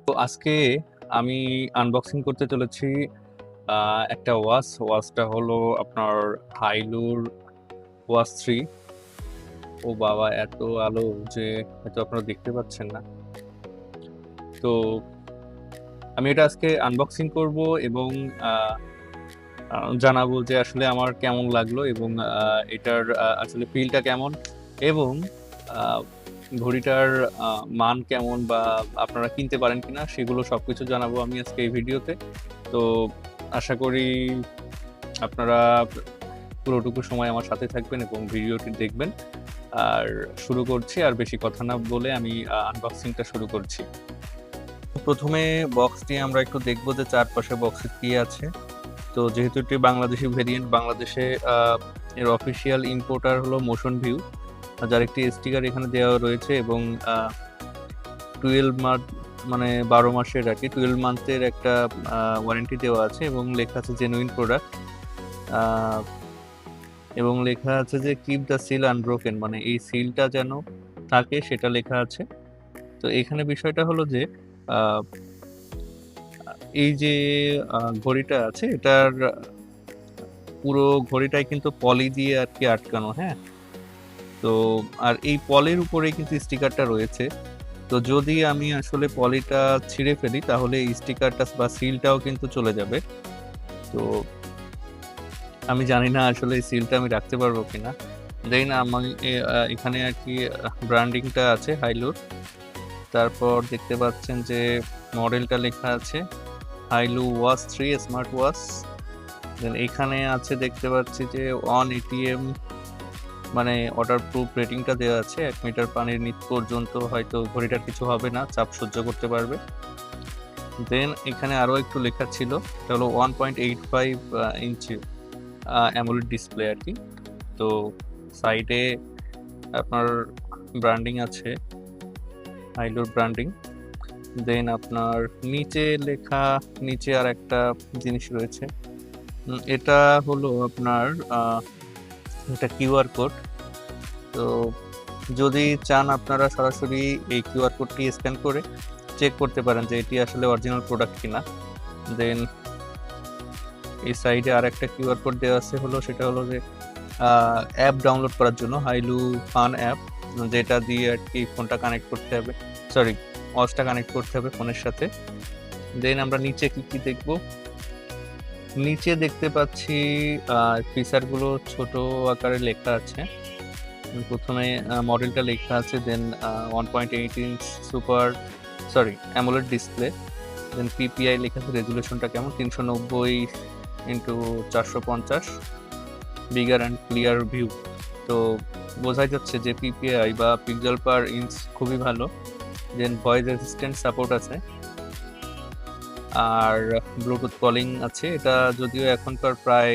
তো আজকে আমি আনবক্সিং করতে চলেছি একটা ওয়াচটা হলো আপনার হাইলুর ওয়াচ 3। ও বাবা, এত আলো যে হয়তো আপনারা দেখতে পাচ্ছেন না। তো আমি এটা আজকে আনবক্সিং করব এবং আহ, জানাবো যে আসলে আমার কেমন লাগলো এবং এটার আসলে ফিলটা কেমন এবং আহ, ঘড়িটার মান কেমন বা আপনারা কিনতে পারেন কিনা সেগুলো সবকিছু জানাবো আমি আজকে এই ভিডিওতে। তো আশা করি আপনারা পুরোটুকু সময় আমার সাথে থাকবেন এবং ভিডিওটি দেখবেন। আর শুরু করছি, আর বেশি কথা না বলে আমি আনবক্সিংটা শুরু করছি। প্রথমে বক্সটি আমরা একটু দেখবো যে চারপাশে বক্সে কি আছে। তো যেহেতু এটি বাংলাদেশি ভেরিয়েন্ট, বাংলাদেশে এর অফিসিয়াল ইম্পোর্টার হলো মোশন ভিউ, যার একটি স্টিকার এখানে দেওয়া রয়েছে এবং 12 মান্থ মানে 12 মাসের আর কি 12 মান্থের একটা ওয়ারেন্টি দেওয়া আছে এবং লেখা আছে জেনুইন প্রোডাক্ট এবং লেখা আছে যে কিপ দ্য সিল আনব্রোকেন, মানে এই সিলটা যেন থাকে সেটা লেখা আছে। তো এখানে বিষয়টা হলো যে আহ, এই যে ঘড়িটা আছে এটার পুরো ঘড়িটাই কিন্তু পলি দিয়ে আর কি আটকানো, হ্যাঁ। তো আর এই পলির উপরে কিন্তু স্টিকারটা রয়েছে। তো যদি আমি আসলে পলিটা ছিঁড়ে ফেলি তাহলে এই স্টিকারটা বা সিলটাও কিন্তু চলে যাবে। তো আমি জানি না আসলে এই সিলটা আমি রাখতে পারবো কিনা। দেন আমি এখানে আর কি ব্র্যান্ডিংটা আছে হাইলুর। তারপর দেখতে পাচ্ছেন যে মডেলটা লেখা আছে হাইলু ওয়াচ 3 স্মার্ট ওয়াচ। দেন এখানে আছে দেখতে পাচ্ছি যে অন এটিএম, মানে ওয়াটার প্রুফ রেটিংটা দেওয়া আছে 1 মিটার পানির নিচ পর্যন্ত হয়তো ঘড়িটার কিছু হবে না, চাপ সহ্য করতে পারবে। দেন এখানে আরো একটু লেখা ছিল, এটা হলো 1.85 ইঞ্চি অ্যামোলেড ডিসপ্লে আর কি। তো সাইডে আপনার ব্র্যান্ডিং আছে, হাইলোর ব্র্যান্ডিং। দেন আপনার নিচে লেখা, নিচে আর একটা জিনিস রয়েছে, এটা হলো আপনার একটা কিউআর কোড। তো যদি চান আপনারা সরাসরি এই কিউআর কোডটি স্ক্যান করে চেক করতে পারেন যে এটি আসলে অরিজিনাল প্রোডাক্ট কিনা। দেন এই সাইডে আর একটা কিউআর কোড দেওয়া আছে, হলো সেটা হলো যে অ্যাপ ডাউনলোড করার জন্য হাইলু ফান অ্যাপ, যেটা দিয়ে আর কি ফোনটা কানেক্ট করতে হবে, সরি ওয়াচটা কানেক্ট করতে হবে ফোনের সাথে। দেন আমরা নিচে কি কি দেখব, নিচে দেখতে পাচ্ছি ফিচারগুলো ছোট আকারে লেখা আছে। প্রথমে মডেলটা লেখা আছে, দেন 1.8 ইঞ্চ সুপার অ্যামোলেড ডিসপ্লে। দেন পিপিআই লেখা আছে, রেজুলেশনটা কেমন, 390x450, bigger and clear view. তো বোঝাই যাচ্ছে যে পিপিআই বা পিক্সেল পার ইঞ্চ খুবই ভালো। দেন ভয়েস অ্যাসিস্ট্যান্ট সাপোর্ট আছে আর ব্লুটুথ কলিং আছে। এটা যদিও এখনকার প্রায়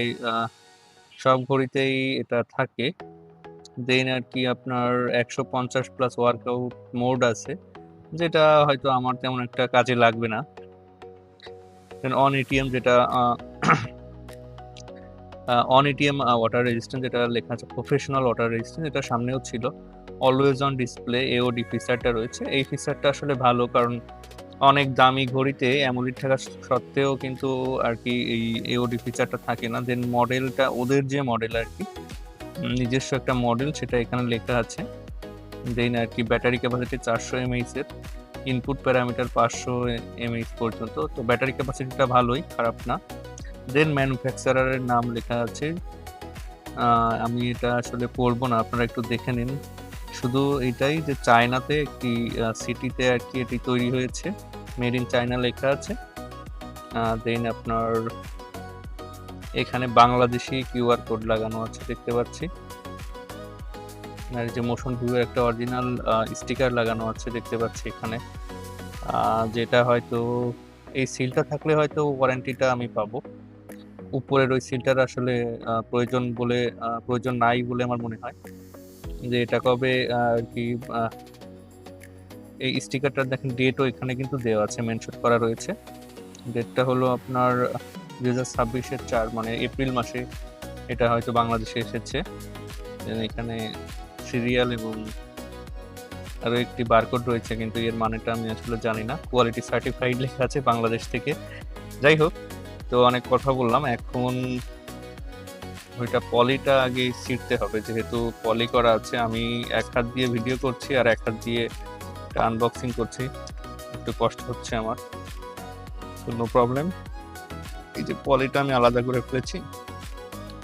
সব ঘড়িতেই এটা থাকে। দেন আর কি আপনার 150+ ওয়ার্কআউট মোড আছে, যেটা হয়তো আমার তেমন একটা কাজে লাগবে না। দেন অন এটিএম, যেটা অন এটিএম ওয়াটার রেজিস্ট্যান্ট, যেটা লেখা আছে প্রফেশনাল ওয়াটার রেজিস্ট্যান্ট, এটা সামনেও ছিল। অলওয়েজ অন ডিসপ্লে এওডি ফিচারটা রয়েছে, এই ফিচারটা আসলে ভালো, কারণ অনেক দামি ঘড়িতে অ্যামোলেড থাকা সত্ত্বেও কিন্তু আর কি এই এওডি ফিচারটা থাকে না। দেন মডেলটা, ওদের যে মডেল আর কি নিজস্ব একটা মডেল, সেটা এখানে লেখা আছে। দেন আর কি ব্যাটারি ক্যাপাসিটি 400 mAh এর, ইনপুট প্যারামিটার 500 mAh পর্যন্ত। তো ব্যাটারি ক্যাপাসিটিটা ভালোই, খারাপ না। দেন ম্যানুফ্যাকচারারের নাম লেখা আছে, আমি এটা আসলে পড়বো না, আপনারা একটু দেখে নিন। শুধু এটাই যে চায়নাতে একটি সিটিতে আর কি এটি তৈরি হয়েছে, মেড ইন চায়না লেখা আছে। দেন আপনার এখানে বাংলাদেশি কিউআর কোড লাগানো আছে দেখতে পাচ্ছি, আর এই যে মোশন ভিউ একটা অরিজিনাল স্টিকার লাগানো আছে দেখতে পাচ্ছি এখানে, যেটা হয়তো এই সিলটা থাকলে হয়তো ওয়ারেন্টিটা আমি পাবো। উপরের ওই সিলটার আসলে প্রয়োজন নাই বলে আমার মনে হয়। যে এটা কবে আর কি এই স্টিকারটা দেখেন, ডেটও এখানে কিন্তু দেওয়া আছে, মেনশন করা রয়েছে। ডেটটা হলো আপনার 2026-এর 4, মানে এপ্রিল মাসে এটা হয়তো বাংলাদেশে এসেছে। এখানে সিরিয়াল এবং আরও একটি বারকোড রয়েছে, কিন্তু এর মানেটা আমি আসলে জানি না। কোয়ালিটি সার্টিফাইড লেখা আছে বাংলাদেশ থেকে। যাই হোক, তো অনেক কথা বললাম। এখন ওইটা পলিটা আগে ছিঁড়তে হবে, যেহেতু পলি করা আছে। আমি এক হাত দিয়ে ভিডিও করছি আর এক হাত দিয়ে আনবক্সিং করছি, একটু কষ্ট হচ্ছে আমার। তো নো প্রবলেম। এই যে পলিটা আমি আলাদা করে ফেলেছি।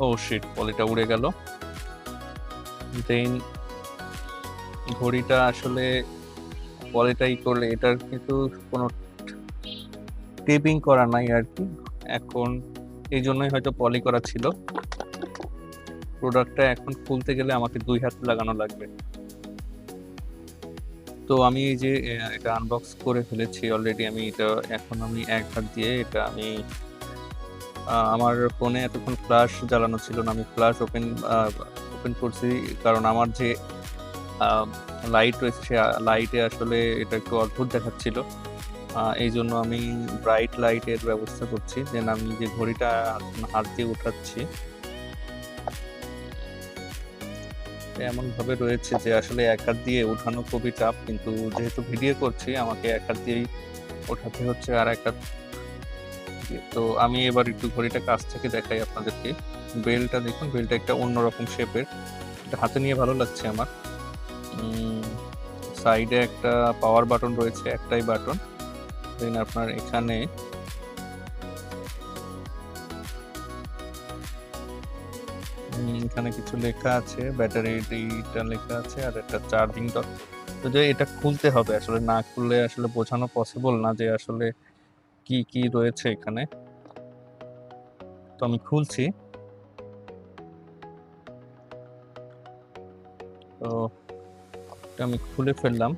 ও শিট, পলিটা উড়ে গেল। দেন ঘড়িটা আসলে পলিটাই করলে, এটার কিন্তু কোনো টেপিং করা নাই আর কি। এখন এই জন্যই হয়তো পলি করা ছিল। প্রোডাক্টটা এখন খুলতে গেলে আমাকে 2 হাত লাগানো লাগবে। তো আমি এই যে এটা আনবক্স করে ফেলেছি অলরেডি। আমি এটা এখন আমি এক হাত দিয়ে এটা আমি আমার ফোনে এতক্ষণ ফ্ল্যাশ জ্বালানো ছিল না, আমি ফ্ল্যাশ ওপেন করছি, কারণ আমার যে লাইট রয়েছে সে লাইটে আসলে এটা একটু অদ্ভুত দেখাচ্ছিল। এই জন্য আমি ব্রাইট লাইটের ব্যবস্থা করছি। দেন আমি যে ঘড়িটা হাত দিয়ে উঠাচ্ছি, এমন ভাবে রয়েছে যে আসলে এক হাত দিয়ে উঠানো খুবই চাপ, কিন্তু যেহেতু ভিডিও করছি আমাকে এক হাত দিয়েই ওঠাতে হচ্ছে আর এক হাত দিয়ে। তো আমি এবার একটু ঘড়িটা কাছ থেকে দেখাই আপনাদেরকে। বেলটা দেখুন, বেলটা একটা অন্যরকম শেপের, এটা হাতে নিয়ে ভালো লাগছে আমার। সাইডে একটা পাওয়ার বাটন রয়েছে, একটাই বাটন। দেন আপনার এখানে এখানে কিছু লেখা আছে, ব্যাটারিটা লেখা আছে আর একটা চার্জিং ডক। তো যে এটা খুলতে হবে, আসলে না খুললে আসলে বোঝানো পসিবল না যে আসলে কি কি রয়েছে এখানে। তো আমি খুলছি। তো এটা আমি খুলে ফেললাম।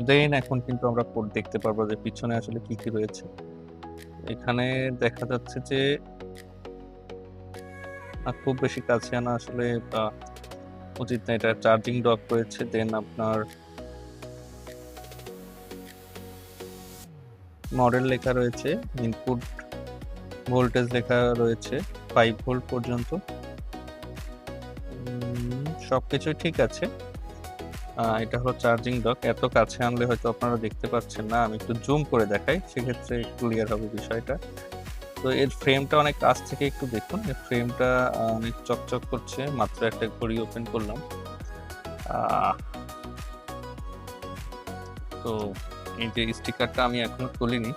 দেন এখন কিন্তু আমরা কোড দেখতে পারবো যে পিছনে আসলে কি কি রয়েছে। এখানে দেখা যাচ্ছে যে খুব বেশি কাছে আনা আসলে উচিত না, এটা চার্জিং ডক রয়েছে। দেন আপনার মডেল লেখা রয়েছে, ইনপুট ভোল্টেজ লেখা রয়েছে 5 ভোল্ট পর্যন্ত। সবকিছুই ঠিক আছে। এটা হলো চার্জিং ডক। এত কাছে আনলে হয়তো আপনারা দেখতে পাচ্ছেন না, আমি একটু জুম করে দেখাই, সেক্ষেত্রে ক্লিয়ার হবে বিষয়টা। তো এর ফ্রেমটা অনেক কাছ থেকে একটু দেখুন, এর ফ্রেমটা অনেক চকচক করছে। মাত্র একটা ঘড়ি ওপেন করলাম। তো এই যে স্টিকারটা আমি এখনো খুলিনি।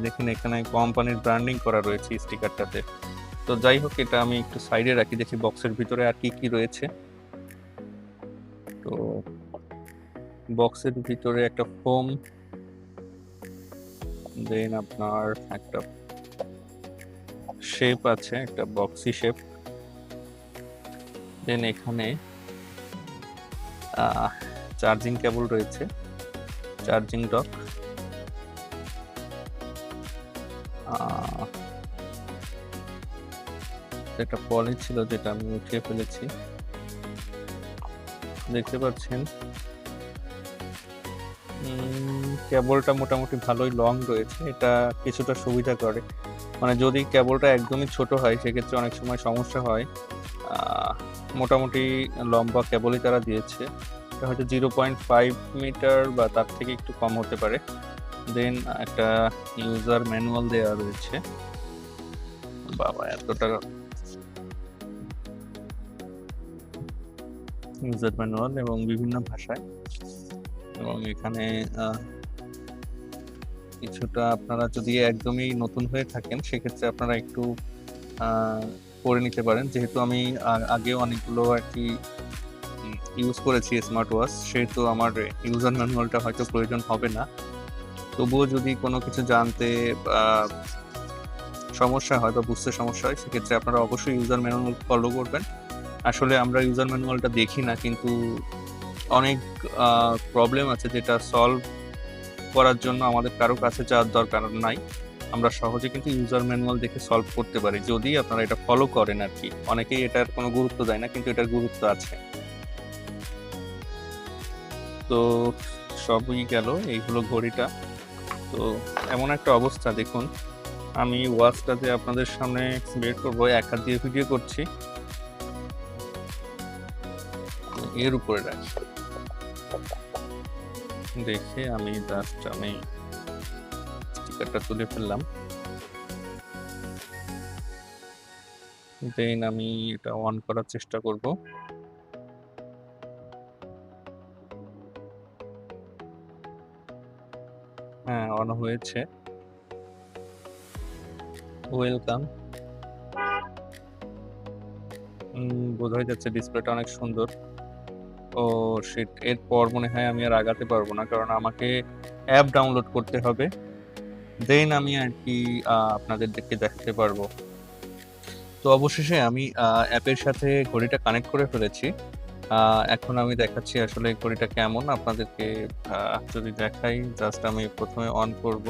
দেখুন এখানে কোম্পানির ব্র্যান্ডিং করা রয়েছে স্টিকারটাতে। তো যাই হোক, এটা আমি একটু সাইডে রাখি, দেখি বক্সের ভিতরে আর কি কি রয়েছে। তো বক্সের ভিতরে একটা ফোম, দেন আপনার একটা শেপ আছে, একটা বক্সি শেপ। দেন এখানে চার্জিং কেবল রয়েছে, চার্জিং ডক। একটা পলি ছিল যেটা আমি উঠিয়ে ফেলেছি, দেখতে পাচ্ছেন। কেবলটা মোটামুটি ভালোই লং রয়েছে, এটা কিছুটা সুবিধা করে। মানে যদি কেবলটা একদমই ছোট হয় সেক্ষেত্রে অনেক সময় সমস্যা হয়। মোটামুটি লম্বা কেবলই তারা দিয়েছে, এটা হয়তো 0.5 মিটার বা তার থেকে একটু কম হতে পারে। দেন একটা ইউজার ম্যানুয়াল দেওয়া রয়েছে। বাবা, এতটা ইউজার ম্যানুয়াল এবং বিভিন্ন ভাষায়। এবং এখানে কিছুটা আপনারা যদি একদমই নতুন হয়ে থাকেন সেক্ষেত্রে আপনারা একটু পড়ে নিতে পারেন, যেহেতু আমি আগেও অনেকগুলো আর কি ইউজ করেছি স্মার্ট ওয়াচ, সেহেতু আমার ইউজার ম্যানুয়ালটা হয়তো প্রয়োজন হবে না। তবুও যদি কোনো কিছু জানতে সমস্যা হয় বা বুঝতে সমস্যা হয় সেক্ষেত্রে আপনারা অবশ্যই ইউজার ম্যানুয়াল ফলো করবেন। আসলে আমরা ইউজার ম্যানুয়ালটা দেখি না, কিন্তু অনেক প্রবলেম আছে যেটা সলভ করার জন্য আমাদের কারো কাছে যাওয়ার দরকার নাই, আমরা সহজে কিন্তু ইউজার ম্যানুয়াল দেখে সলভ করতে পারি যদি আপনারা এটা ফলো করেন আর কি। অনেকেই এটার কোনো গুরুত্ব দেয় না, কিন্তু এটার গুরুত্ব আছে। তো সবই গেল, এই হলো ঘড়িটা। তো এমন একটা অবস্থা, দেখুন আমি ওয়াচটাতে আপনাদের সামনে বের করবো, এক হাত দিয়ে ভিডিও করছি। এর উপরে রাখি। দেখে আমি স্টিকারটা তুলে ফেললাম। দেন আমি এটা অন করার চেষ্টা করব। হ্যাঁ, অন হয়েছে। ওয়েলকাম। বোঝাই যাচ্ছে ডিসপ্লেটা অনেক সুন্দর। ও শিট! এরপর মনে হয় আমি আর আগাতে পারবো না, কারণ আমাকে অ্যাপ ডাউনলোড করতে হবে। দেন আমি আর কি আপনাদেরকে দেখাতে পারবো। তো অবশেষে আমি অ্যাপের সাথে ঘড়িটা কানেক্ট করে ফেলেছি। এখন আমি দেখাচ্ছি আসলে ঘড়িটা কেমন আপনাদেরকে। যদি দেখাই, জাস্ট আমি প্রথমে অন করব।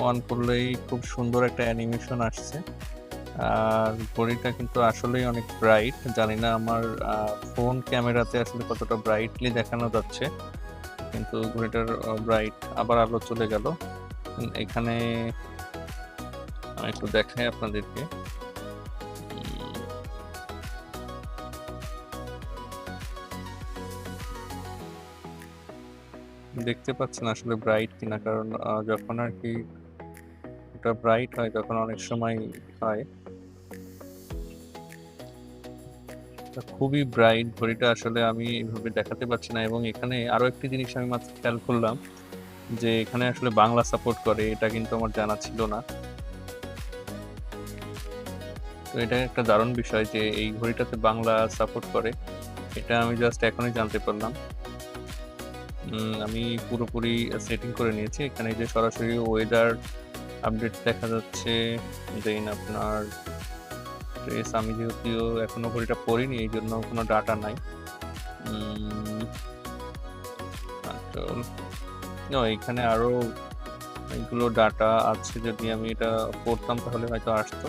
অন করলেই খুব সুন্দর একটা অ্যানিমেশন আসছে। আর ঘড়িটা কিন্তু আসলেই অনেক ব্রাইট। জানি না আমার ফোন ক্যামেরাতে আসলে কতটা ব্রাইটলি দেখানো যাচ্ছে, কিন্তু ঘড়িটার ব্রাইট। আবার আলো চলে গেল। এখানে আমি একটু দেখাই আপনাদেরকে। দেখতে পাচ্ছেন আসলে ব্রাইট কিনা, কারণ যখন আর কি ওটা ব্রাইট হয় তখন অনেক সময় হয়। খুবই ব্রাইট ঘড়িটা, আসলে আমি এভাবে দেখাতে পারছি না। এবং এখানে আরো একটি জিনিস আমি মাত্র খেয়াল করলাম, যে এখানে আসলে বাংলা সাপোর্ট করে, এটা কিন্তু আমার জানা ছিল না। তো এটা একটা দারুণ বিষয় যে এই ঘড়িটাতে বাংলা সাপোর্ট করে, এটা আমি জাস্ট এখনই জানতে পারলাম। আমি পুরোপুরি সেটিং করে নিয়েছি। এখানে যে সরাসরি ওয়েদার আপডেট দেখা যাচ্ছে। দেন আপনার ট্রেস, আমি যেহেতু এখনো ঘড়িটা পরিনি এই জন্য কোনো ডাটা নাই। এখানে আরো অনেকগুলো ডাটা আছে, যদি আমি এটা পড়তাম তাহলে হয়তো আসতো।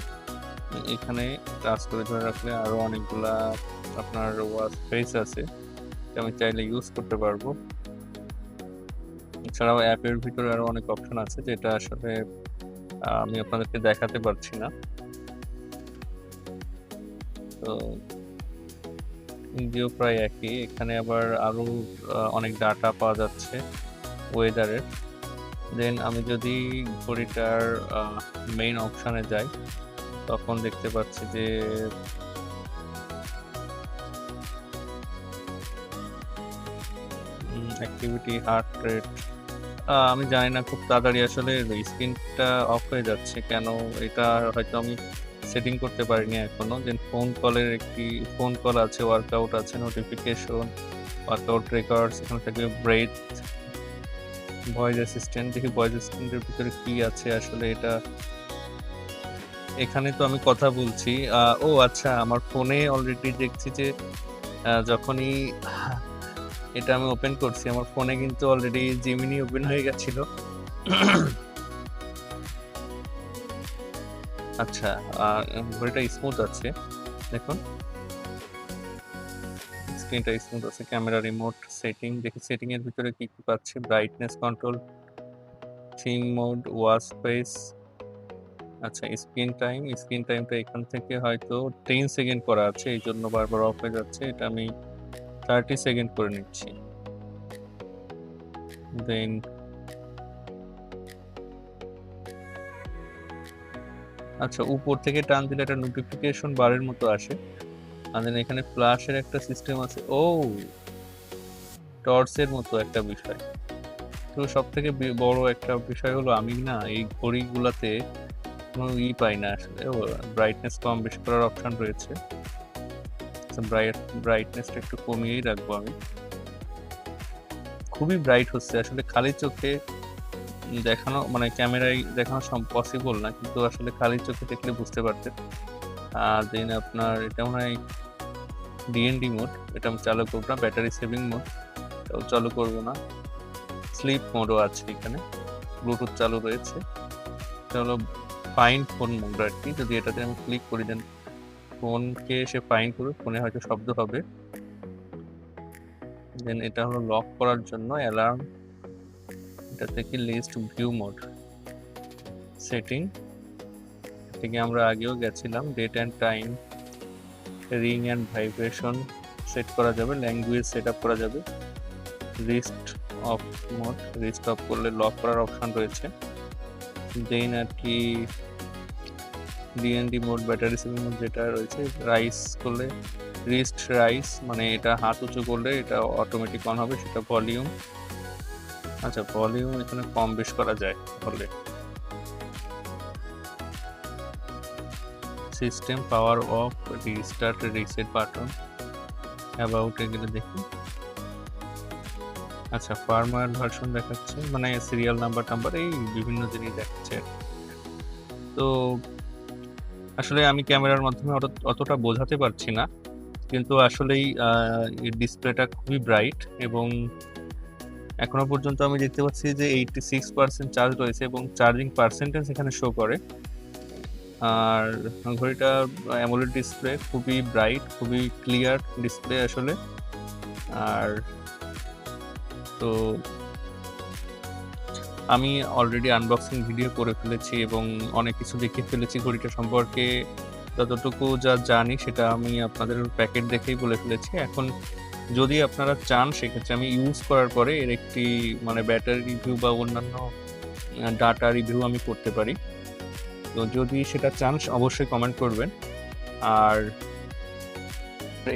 এখানে টাচ করে ধরে রাখলে আরো অনেকগুলা আপনার ওয়াচ ফেস আছে, আমি চাইলে ইউজ করতে পারবো। এছাড়াও অ্যাপের ভিতরে আরো অনেক অপশন আছে, যেটা আসলে আমি আপনাদেরকে দেখাতে পারছি না। তো ইন্ডিও প্রায় একই। এখানে আবার আরো অনেক ডাটা পাওয়া যাচ্ছে ওয়েদারের। দেন আমি যদি ঘড়িটার মেইন অপশনে যাই, তখন দেখতে পাচ্ছি যে অ্যাক্টিভিটি, হার্ট রেট। আমি জানি না, খুব তাড়াতাড়ি আসলে স্ক্রিনটা অফ হয়ে যাচ্ছে কেন, এটা হয়তো আমি সেটিং করতে পারিনি এখনো। দেন ফোন কলের একটি ফোন কল আছে, ওয়ার্কআউট আছে, নোটিফিকেশন, ওয়ার্কআউট রেকর্ডস, এখানে থাকবে ব্রেথ, ভয়েস অ্যাসিস্ট্যান্ট। দেখি ভয়েস অ্যাসিস্ট্যান্টের ভিতরে কি আছে আসলে। এটা এখানে তো আমি কথা বলছি। ও আচ্ছা, আমার ফোনে অলরেডি দেখছি যে যখনই এটা আমি ওপেন করছি, আমার ফোনে কিন্তু অলরেডি জিমিনি ওপেন হয়ে গেছিল। আচ্ছা, ঘড়িটা স্মুথ আছে, দেখুন স্ক্রিনটা স্মুথ আছে। ক্যামেরা, রিমোট, সেটিং, দেখি সেটিং এর ভিতরে কি কি পাচ্ছি। Brightness control, theme mode, watch face. আচ্ছা, স্ক্রিন টাইমটা এখান থেকে হয়তো 10 সেকেন্ড করা আছে, এই জন্য বারবার অফ হয়ে যাচ্ছে। এটা আমি 30 সেকেন্ড করে নিচ্ছি। দেন আচ্ছা, উপর থেকে টান দিলে একটা নোটিফিকেশন বারের মতো আসে। আর দেন এখানে ফ্ল্যাশের একটা সিস্টেম আছে। ও, টর্চের মতো একটা বিষয়। তো সব থেকে বড় একটা বিষয় হলো, আমি না এই ঘড়িগুলাতে কোনো পাই না আসলে। ব্রাইটনেস কম বেশি করার অপশন রয়েছে। ব্রাইটনেসটা একটু কমিয়েই রাখবো আমি। খুবই ব্রাইট হচ্ছে আসলে, খালি চোখে দেখানো মানে ক্যামেরায় দেখানো পসিবল না, কিন্তু আসলে খালি চোখে দেখলে বুঝতে পারতেন। আর দেন আপনার এটা মনে হয় ডিএনডি মোড, এটা আমি চালু করবো না। ব্যাটারি সেভিং মোড এটাও চালু করবো না। স্লিপ মোডও আছে এখানে, ব্লুটুথ চালু রয়েছে। এটা হলো ফাইন্ড ফোন মোড আর কি। যদি এটাতে আমি ক্লিক করি, দেন ফোনকে সে ফাইন্ড করবে, ফোনে হয়তো শব্দ হবে। দেন এটা হলো লক করার জন্য অ্যালার্ম, এটা থেকে লিস্ট ভিউ মোড, সেটিং থেকে আমরা আগেও গেছিলাম, date and time, ring and vibration set করা যাবে, ল্যাঙ্গুয়েজ সেট আপ করা যাবে, wrist off mode, wrist off করলে লক করার অপশন রয়েছে। দেন আর কি DND mode, battery saving mode যেটা রয়েছে, রাইস করলে রিস্ট রাইস মানে এটা হাত উঁচু করলে এটা অটোমেটিক অন হবে, সেটা ভলিউম। আচ্ছা, ভলিউম এখানে কম বেশ করা যায় তাহলে। System power of, restart, reset button, about এগুলো দেখি। আচ্ছা, ফার্মওয়্যার ভার্সন দেখাচ্ছে, মানে সিরিয়াল নাম্বার এই বিভিন্ন জিনিস দেখাচ্ছে। তো আসলে আমি ক্যামেরার মাধ্যমে অতটা বোঝাতে পারছি না, কিন্তু আসলেই ডিসপ্লেটা খুবই ব্রাইট এবং এখনো পর্যন্ত আমি দেখতে পাচ্ছি যে 86% চার্জ রয়েছে এবং চার্জিং পার্সেন্টেজ এখানে শো করে। আর ঘড়িটা অ্যামোলেড ডিসপ্লে, খুবই ব্রাইট, খুবই ক্লিয়ার ডিসপ্লে আসলে। আর তো আমি অলরেডি আনবক্সিং ভিডিও করে ফেলেছি এবং অনেক কিছু দেখিয়ে ফেলেছি ঘড়িটা সম্পর্কে। যতটুকু যা জানি সেটা আমি আপনাদের প্যাকেট দেখেই বলে ফেলেছি। এখন যদি আপনারা চান সেক্ষেত্রে আমি ইউজ করার পরে এর একটি মানে ব্যাটারি রিভিউ বা অন্যান্য ডাটা রিভিউ আমি করতে পারি। তো যদি সেটা চান অবশ্যই কমেন্ট করবেন। আর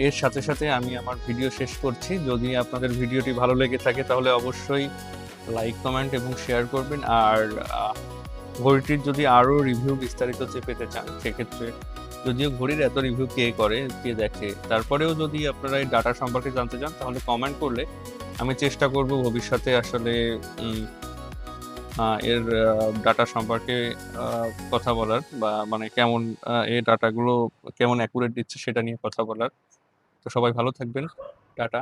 এর সাথে সাথে আমি আমার ভিডিও শেষ করছি। যদি আপনাদের ভিডিওটি ভালো লেগে থাকে তাহলে অবশ্যই লাইক, কমেন্ট এবং শেয়ার করবেন। আর ঘড়িটির যদি আরও রিভিউ বিস্তারিত পেতে চান সেক্ষেত্রে, যদিও ঘড়ির এত রিভিউ কে করে, কে দেখে, তারপরেও যদি আপনারা এই ডাটা সম্পর্কে জানতে চান তাহলে কমেন্ট করলে আমি চেষ্টা করব ভবিষ্যতে আসলে এর ডাটা সম্পর্কে কথা বলার, বা মানে কেমন এই ডাটাগুলো কেমন অ্যাকুরেট দিচ্ছে সেটা নিয়ে কথা বলার। তো সবাই ভালো থাকবেন, টাটা।